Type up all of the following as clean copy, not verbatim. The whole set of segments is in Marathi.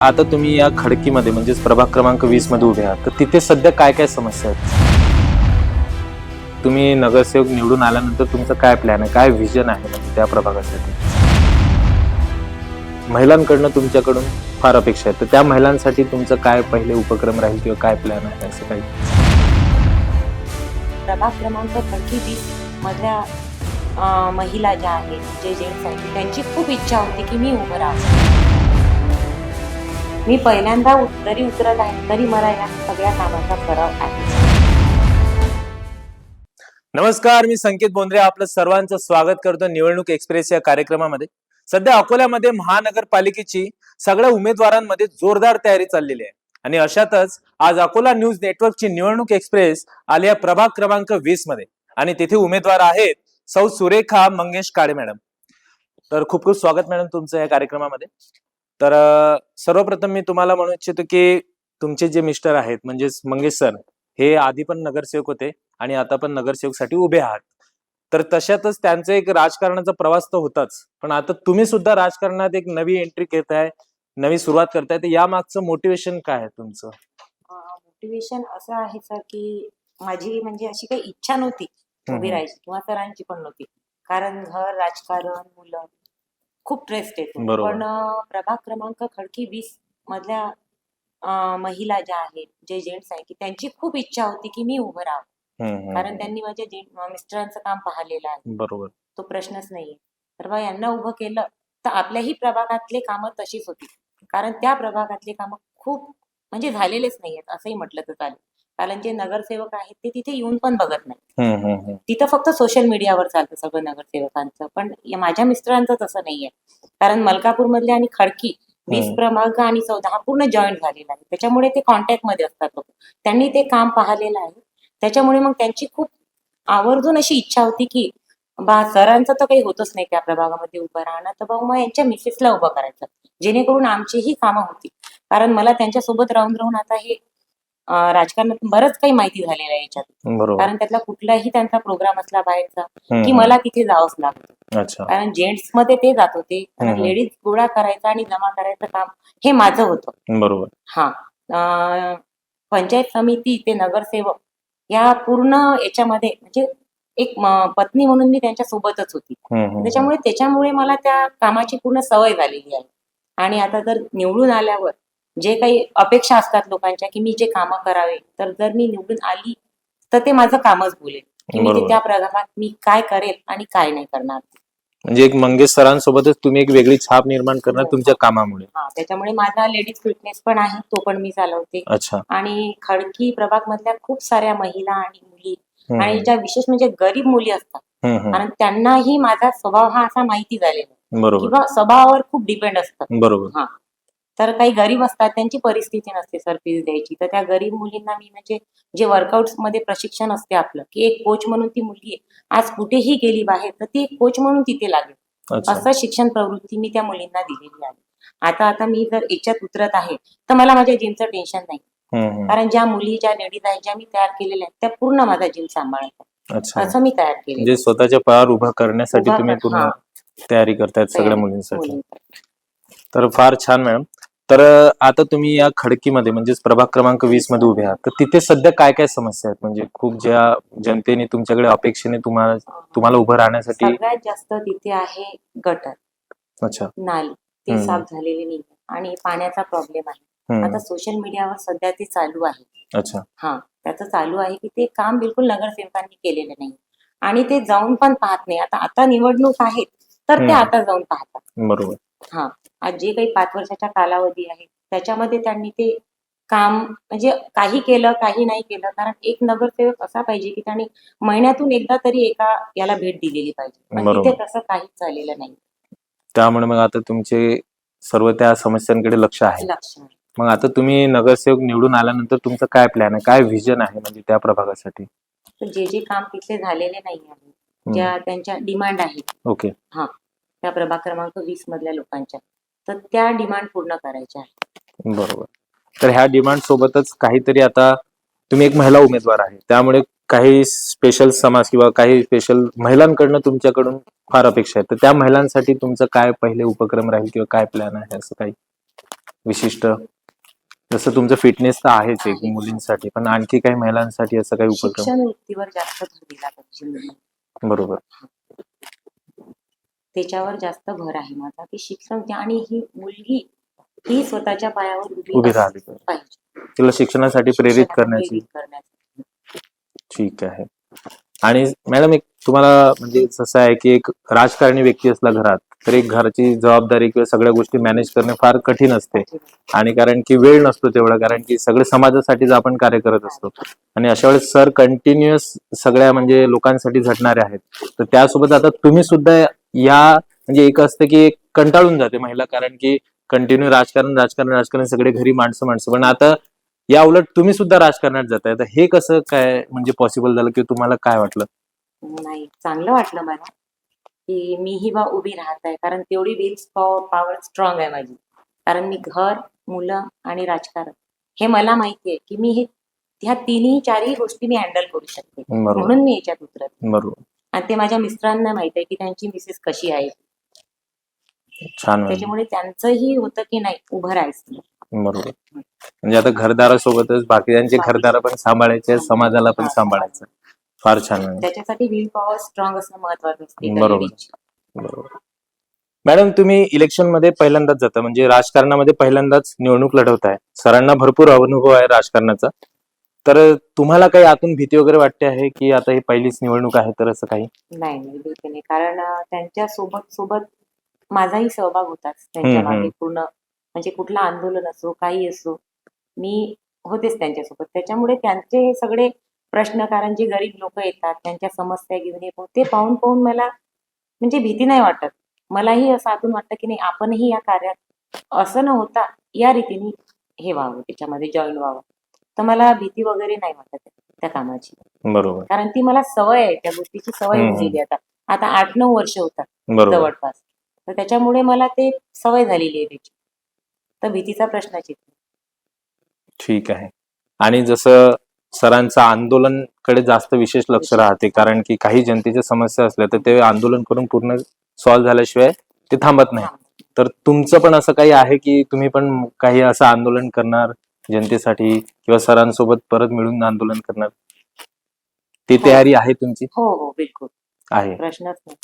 आता तुम्ही या खडकीमध्ये म्हणजेच प्रभाग क्रमांक 20 मध्ये उभे आहात, तर तिथे सध्या काय काय समस्या आहेत? तुम्ही नगरसेवक निवडून आल्यानंतर तुमचं काय प्लॅन आहे, काय व्हिजन आहे म्हणजे त्या प्रभागासाठी? महिलांकडनं तुमच्याकडून फार अपेक्षा आहे, तर त्या महिलांसाठी तुमचं काय पहिले उपक्रम राहील किंवा काय प्लॅन आहे असं काही? प्रभाग क्रमांक 20 मधल्या महिला ज्या आहेत, जे जेंट्स आहेत, त्यांची खूप इच्छा होती की मी उभं राहावं. मी पहिल्यांदा जरी उतरत आहे तरी मला या सगळ्या कामाचा सराव आहे. नमस्कार, मी संकेत बोंद्रे आपलं सर्वांचं स्वागत करतो निवडणूक एक्सप्रेस या कार्यक्रमामध्ये. सध्या अकोल्यामध्ये महानगरपालिकेची सगळ्या उमेदवारांमध्ये जोरदार तयारी चाललेली आहे आणि अशातच आज अकोला न्यूज नेटवर्कची निवडणूक एक्सप्रेस आली आहे प्रभाग क्रमांक 20 मध्ये आणि तिथे उमेदवार आहेत सौ सुरेखा मंगेश काळे मॅडम. तर खूप खूप स्वागत मॅडम तुमचं या कार्यक्रमामध्ये. तर सर्वप्रथम मी तुम्हाला म्हणू इच्छितो की तुमचे जे मिस्टर आहेत म्हणजेच मंगेश सर, हे आधी पण नगरसेवक होते आणि आता पण नगरसेवकसाठी उभे आहात. तर तशातच त्यांचा एक राजकारणाचा प्रवास तर होताच, पण आता तुम्ही सुद्धा राजकारणात एक नवी एंट्री घेताय, नवी सुरुवात करताय, तर या मागचं मोटिवेशन काय आहे तुमचं? मोटिवेशन असं आहे सर की माझी म्हणजे अशी काही इच्छा नव्हती उभी राहायची किंवा सरांची पण नव्हती, कारण घर, राजकारण, मुलं खूप ट्रेस्ट येतो. बरोबर. पण प्रभाग क्रमांक खडकी 20 मधल्या महिला ज्या आहेत, जे जेंट्स आहेत, की त्यांची खूप इच्छा होती की मी उभं राहावं, कारण त्यांनी माझ्या मिस्टरांचं काम पाहिलेलं आहे. बरोबर. तो प्रश्नच नाहीये. तर बा यांना उभं केलं तर आपल्याही प्रभागातले कामं तशीच होती, कारण त्या प्रभागातले कामं खूप म्हणजे झालेलेच नाहीयेत असंही म्हटलं तर चालेल, कारण जे नगरसेवक आहेत ते तिथे येऊन पण बघत नाही. तिथं फक्त सोशल मीडियावर चालतं सगळं नगरसेवकांचं. पण माझ्या मिस्टरांचं तसं नाहीये, कारण मलकापूर मधले आणि खडकी 20 प्रभाग आणि 14 हा पूर्ण जॉईंट झालेला आहे. त्याच्यामुळे ते कॉन्टॅक्ट मध्ये असतात लोक. त्यांनी ते काम पाहिलेलं आहे. त्याच्यामुळे मग त्यांची खूप आवर्जून अशी इच्छा होती की बा सरांचं तर काही होतच नाही त्या प्रभागामध्ये उभं राहणं, तर मग यांच्या मिसेसला उभं करायचं, जेणेकरून आमचीही कामं होती. कारण मला त्यांच्यासोबत राहून राहून आता हे राजकारणात बरंच काही माहिती झालेलं आहे याच्यात. कारण त्यातला कुठलाही त्यांचा प्रोग्राम असला बाहेरचा की मला तिथे जावंच लागतं. कारण जेंट्स मध्ये ते जात होते, लेडीज गोळा करायचा आणि जमा करायचं काम हे माझं होतं. बरोबर. हा, पंचायत समिती ते नगरसेवक या पूर्ण याच्यामध्ये म्हणजे एक पत्नी म्हणून मी त्यांच्या सोबतच होती. त्याच्यामुळे मला त्या कामाची पूर्ण सवय झालेली आहे. आणि आता जर निवडून आल्यावर जे काही अपेक्षा असतात लोकांच्या की मी जे कामं करावे, तर जर मी निवडून आली तर ते माझं कामच बोलेल की मी त्या प्रभागात मी काय करेल आणि काय नाही करणार. म्हणजे एक मंगेश सरांसोबतच तुम्ही एक वेगळी छाप निर्माण करणार तुमच्या कामामुळे. त्याच्यामुळे माझा लेडीज फिटनेस पण आहे, तो पण मी चालवते. आणि खडकी प्रभाग मधल्या खूप साऱ्या महिला आणि मुली आणि ज्या विशेष म्हणजे गरीब मुली असतात, कारण त्यांनाही माझा स्वभाव हा असा माहिती झालेला किंवा स्वभावावर खूप डिपेंड असतं. बरोबर. तर काही गरीब असतात, त्यांची परिस्थिती नसते सर फीस द्यायची, तर त्या गरीब मुलींना मी म्हणजे जे वर्कआउट मध्ये प्रशिक्षण असते आपलं, की एक कोच म्हणून ती मुलगी आज कुठेही गेली बाहेर तर ती एक कोच म्हणून तिथे लागेल, असं शिक्षण प्रवृत्ती मी त्या मुलींना दिलेली आहे. आता मी जर याच्यात उतरत आहे तर मला माझ्या जिमचं टेन्शन नाही, कारण ज्या मुली, ज्या लेडीज आहेत, ज्या मी तयार केलेल्या आहेत, त्या पूर्ण माझा जिम सांभाळतात. असं मी तयार केलं, म्हणजे स्वतःच्या पायावर उभा करण्यासाठी तुम्ही पूर्ण तयारी करतायत सगळ्या मुलींसाठी. तर फार छान मॅडम. तर आता तुम्ही या खडकीमध्ये म्हणजेच प्रभाग क्रमांक 20 मध्ये उभे आहात, तर तिथे सध्या काय काय समस्या आहेत, म्हणजे खूप ज्या जनतेने तुमच्याकडे अपेक्षेने तुम्हाला उभं राहण्यासाठी? सगळ्यात जास्त तिथे आहे गटर, नाली ते साफ झालेले नाही आणि पाण्याचा प्रॉब्लेम आहे. आता सोशल मीडियावर सध्या ते चालू आहे. त्याचं चालू आहे की ते काम बिलकुल नगरसेवकांनी केलेलं नाही आणि ते जाऊन पण पाहत नाही. आता निवडणूक आहे तर ते आता जाऊन पाहतात. बरोबर. आज जे काही 5 वर्षाचा कालावधी आहे त्याच्यामध्ये त्यांनी ते काम म्हणजे काही केलं, काही नाही केलं, कारण एक नगरसेवक असा पाहिजे की त्यांनी महिन्यातून एकदा तरी एका याला भेट दिलेली पाहिजे, पण तिथे तसं काहीच झालेलं नाही. त्यामुळे मग आता तुमचे सर्व त्या समस्यांकडे लक्ष आहे. मग आता तुम्ही नगरसेवक निवडून आल्यानंतर तुमचं काय प्लॅन आहे, काय व्हिजन आहे म्हणजे त्या प्रभागासाठी? जे काम तिथे झालेले नाही आहे, ज्या त्यांच्या डिमांड आहेत त्या प्रभाग क्रमांक 20 मधल्या लोकांच्या, तर त्या डिमांड पूर्ण करायच्या आहेत. बरोबर. तर ह्या डिमांड सोबतच काहीतरी, आता तुम्ही एक महिला उमेदवार आहे, त्यामुळे काही स्पेशल समाज किंवा काही स्पेशल महिलांकडनं तुमच्याकडून फार अपेक्षा आहे, तर त्या महिलांसाठी तुमचं काय पहिले उपक्रम राहील किंवा काय प्लॅन आहे असं काही? विशिष्ट? जसं तुमचं फिटनेस तर आहेच एक आहे. मुलींसाठी, पण आणखी काही महिलांसाठी असं काही उपक्रम? शिक्षण वृत्तीवर जास्त भर दिला पाहिजे. बरोबर. त्याच्यावर जास्त भर आहे माझा की शिक्षण आणि ही मुलगी ही स्वतःच्या पायावर उभी उभी राहिली पाहिजे. पाहिजे. तिला शिक्षणासाठी प्रेरित शिक्षणाला करण्याची. प्रेरित करण्यासाठी. ठीक आहे. आणि मॅडम एक तुम्हाला म्हणजे जसं आहे की एक राजकारणी व्यक्ती असला घरात तर एक घराची जबाबदारी किंवा सगळ्या गोष्टी मॅनेज करणे फार कठीण असते. आणि कारण की वेळ नसतो तेवढा, कारण की सगळे समाजासाठीच आपण कार्य करत असतो. आणि अशा वेळेस सर कंटिन्युअस सगळ्या म्हणजे लोकांसाठी झटणारे आहेत. तर त्यासोबत आता तुम्ही सुद्धा या म्हणजे एक असतं की एक कंटाळून जाते महिला, कारण की कंटिन्यू राजकारण राजकारण राजकारण, सगळे घरी माणसं माणसं, पण आता या उलट तुम्ही सुद्धा राजकारणात जाताय. तर हे कसं काय म्हणजे पॉसिबल झालं की तुम्हाला काय वाटलं? नाही, चांगलं वाटलं मला की मीही बा उभी राहत आहे, कारण तेवढी विल पॉवर स्ट्रॉंग आहे माझी. कारण मी घर, मुलं आणि राजकारण हे मला माहिती आहे की मी हे ह्या तिन्ही चारही गोष्टी मी हँडल करू शकते. बरोबर. म्हणून मी याच्यात उतरत. बरोबर. आणि ते माझ्या मिस्टरांना माहित आहे की त्यांची मिसेस कशी आहे. छान मॅडम. त्याच्यामुळे त्यांचंही होतं की नाही उभं राहायचं. बरोबर. म्हणजे आता घरदारासोबतच बाकीच्यांचे घरदार पण सांभाळायचे, समाजाला पण सांभाळायचं. फार छान मॅडम. त्याच्यासाठी विल पॉवर स्ट्रॉंग असणं महत्वाचं असते. बरोबर. बरोबर. मॅडम तुम्ही इलेक्शन मध्ये पहिल्यांदाच जाता, म्हणजे राजकारणामध्ये पहिल्यांदाच निवडणूक लढवताय. सरांना भरपूर अनुभव आहे राजकारणाचा. तर तुम्हाला काही आतून भीती वगैरे वाटते आहे की आता ही पहिलीच निवडणूक आहे तर असं काही? नाही भीती नाही, कारण त्यांच्या सोबत माझाही सहभाग होताच त्यांच्या मागे पूर्ण. म्हणजे कुठलं आंदोलन असो, काही असो, मी होतेच त्यांच्यासोबत. त्याच्यामुळे त्यांचे हे सगळे प्रश्न, कारण जे गरीब लोक येतात त्यांच्या समस्या घेऊन येतो, ते पाहून मला म्हणजे भीती नाही वाटत. मलाही असं आतून वाटतं की नाही आपणही या कार्यात असं न होता या रीतीने हे व्हावं, त्याच्यामध्ये जॉईन व्हावं. तर मला भीती वगैरे नाही वाटत त्या कामाची. बरोबर. कारण ती मला सवय आहे, त्या गोष्टीची सवय होऊन गेली. आता 8-9 वर्ष होतात बरोबर. जवळपास. तर त्याच्यामुळे मला ते सवय झालेली आहे त्याची. तर भीतीचा प्रश्नच येत नाही. ठीक आहे. आणि जसं सरांचं आंदोलनकडे जास्त विशेष लक्ष राहते, कारण की काही जनतेच्या समस्या असल्या तर ते आंदोलन करून पूर्ण सॉल्व्ह झाल्याशिवाय ते थांबत नाही. तर तुमचं पण असं काही आहे की तुम्ही पण काही असं आंदोलन करणार जनतेसाठी किंवा सरांसोबत परत मिळून आंदोलन करणार? ती तयारी आहे तुमची? हो बिलकुल आहे. प्रश्नच नाही.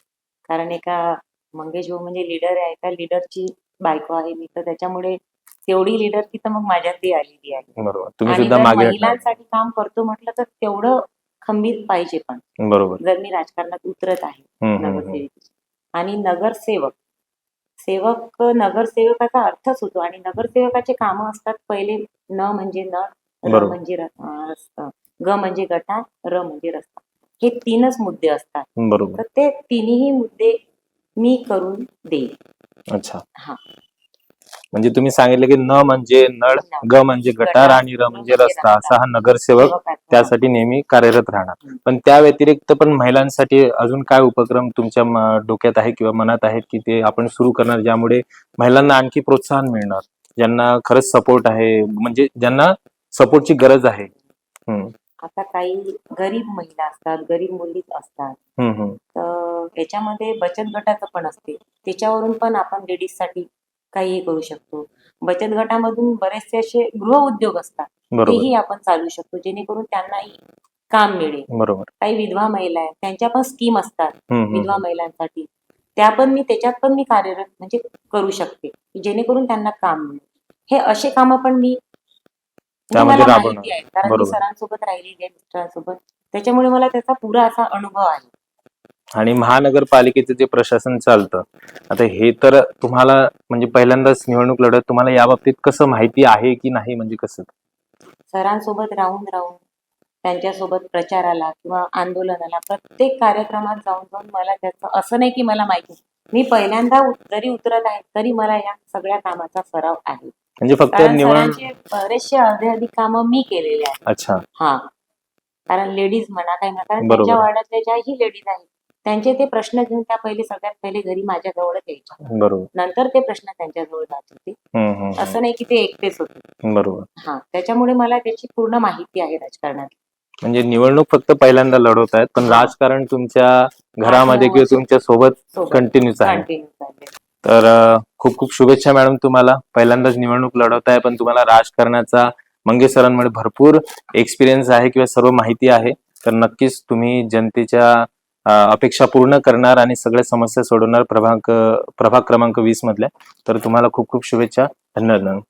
कारण एका मंगेश भाऊ म्हणजे लीडर आहे, एका लीडरची बायको आहे मी, तर त्याच्यामुळे तेवढी लीडर तर मग माझ्यातही आलेली आहे. बरोबर. तुम्ही आणि सुद्धा जर मागे हटणार. महिलांसाठी काम करतो म्हटलं तर तेवढं खंबीर पाहिजे. पण बरोबर. जर मी राजकारणात उतरत आहे नगरसेविकेची आणि नगरसेवकाचा अर्थच होतो. आणि नगरसेवकाचे कामं असतात पहिले न म्हणजे नळ, र म्हणजे ग म्हणजे गटार, र म्हणजे रस्ता. हे 3च मुद्दे असतात. बरोबर. तर ते तिन्ही मुद्दे मी करून देईन. अच्छा. हा, म्हणजे तुम्ही सांगितलं की न म्हणजे नळ, ग म्हणजे गटार आणि र म्हणजे रस्ता, असा हा नगरसेवक त्यासाठी नेहमी कार्यरत राहणार. पण त्या व्यतिरिक्त पण महिलांसाठी अजून काय उपक्रम तुमच्या डोक्यात आहे किंवा मनात आहेत की ते आपण सुरू करणार, ज्यामुळे महिलांना आणखी प्रोत्साहन मिळणार, ज्यांना खरंच सपोर्ट आहे, म्हणजे ज्यांना सपोर्टची गरज आहे? आता काही गरीब महिला असतात, गरीब मुली असतात. तर याच्यामध्ये बचत गटाचं पण असते. त्याच्यावरून पण आपण लेडीजसाठी काही करू शकतो. बचत गटामधून बरेचसे असे गृह उद्योग असतात, तेही आपण चालू शकतो, जेणेकरून त्यांनाही काम मिळेल. बरोबर. काही विधवा महिला आहेत, त्यांच्या पण स्कीम असतात विधवा महिलांसाठी. त्याच्यात पण मी कार्यरत म्हणजे करू शकते, जेणेकरून त्यांना काम मिळेल. हे असे कामं पण मी मला माहिती आहे, कारण मी सरांसोबत राहिलेली आहे, मिस्टरांसोबत. त्याच्यामुळे मला त्याचा पुरा असा अनुभव आहे. आणि महानगरपालिकेचं जे प्रशासन चालतं, आता हे तर तुम्हाला म्हणजे पहिल्यांदाच निवडणूक लढत, तुम्हाला या बाबतीत कसं माहिती आहे की नाही, म्हणजे कसं? सरांसोबत राहून त्यांच्यासोबत प्रचाराला किंवा आंदोलनाला, प्रत्येक कार्यक्रमात जाऊन मला त्याचं असं नाही की मला माहिती. मी पहिल्यांदा जरी उतरत आहे तरी मला या सगळ्या कामाचा सराव आहे. म्हणजे फक्त सरांचे बरेचसे अर्धे कामं मी केलेले आहेत. अच्छा. हा, कारण लेडीज म्हणा काय म्हणा, कारण त्यांच्या वार्डातल्या ज्याही लेडीज आहेत त्यांचे ते प्रश्न घेऊन त्या सगळ्यात पहिले घरी माझ्या जवळच यायच्या. बरोबर. नंतर ते प्रश्न त्यांच्या जवळ जात होते. असं नाही की ते एकटेच होते. बरोबर. हा, त्याच्यामुळे मला त्याची पूर्ण माहिती आहे राजकारणात. म्हणजे निवडणूक फक्त पहिल्यांदा लढवत आहेत, पण राजकारण तुमच्या घरामध्ये किंवा तुमच्या सोबत कंटिन्यूच आहे. तर खूप खूप शुभेच्छा मॅडम तुम्हाला. पहिल्यांदाच निवडणूक लढवताय, पण तुम्हाला राजकारणाचा मंगेश सरांमुळे भरपूर एक्सपिरियन्स आहे किंवा सर्व माहिती आहे. तर नक्कीच तुम्ही जनतेच्या अपेक्षा पूर्ण करणार आणि सगळ्या समस्या सोडवणार प्रभाग क्रमांक 20 मधल्या. तर तुम्हाला खूप खूप शुभेच्छा. धन्यवाद मॅडम.